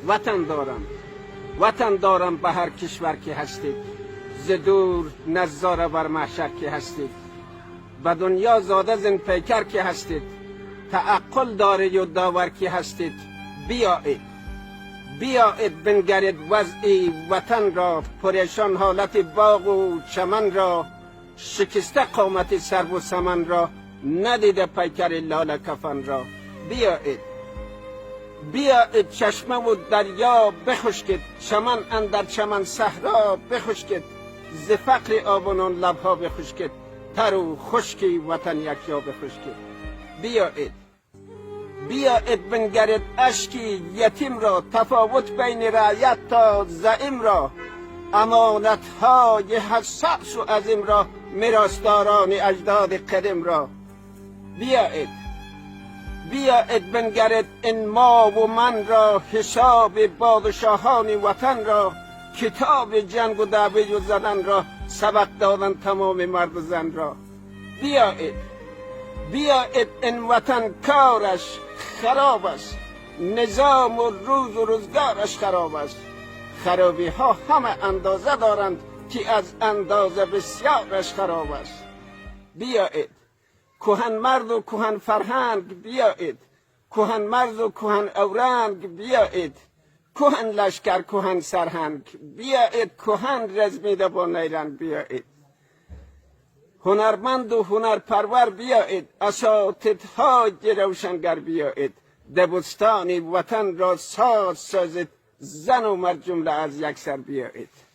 وطن دارم به هر کشور که هستید، ز دور نظاره بر محشر که هستید. به دنیا زاده زین پیکر که هستید، تعقل دارید و داور که هستید. بیایید بنگرید وضع وطن را، پریشان حالت باغ و چمن را، شکسته قامت سرو و سمن را، ندیده پیکر لاله کفن را. بیایید چشمه و دریا بخشکید، چمن اندر چمن صحرا بخشکید، ز فقر آبونان لبها بخشکید، تر و خشکی وطن یکجا بخشکید. بیایید بنگرید اشکی یتیم را، تفاوت بین رعیت تا زعیم را، امانت های حساس و عظیم را، میراثداران اجداد قدیم را. بیایید بنگرید این ما و من را، حساب پادشاهان وطن را، کتاب جنگ و دعوی و زدن را، سبق دادن تمام مرد و زن را. بیایید این وطن کارش خراب است، نظام و روز و روزگارش خراب است. خرابی ها همه اندازه دارند، که از اندازه بسیارش خراب است. بیایید کهن مرد و کهن فرهنگ بیایید، کهن مرد و کهن اورنگ بیایید، کهن لشکر کهن سرهنگ بیایید، کهن رزمیده با نیرنگ بیایید. هنرمند و هنرپرور بیایید، اساتیدهای روشنگر بیایید، دبستان وطن را ساز سازید، زن و مرد جمله از یک سر بیایید.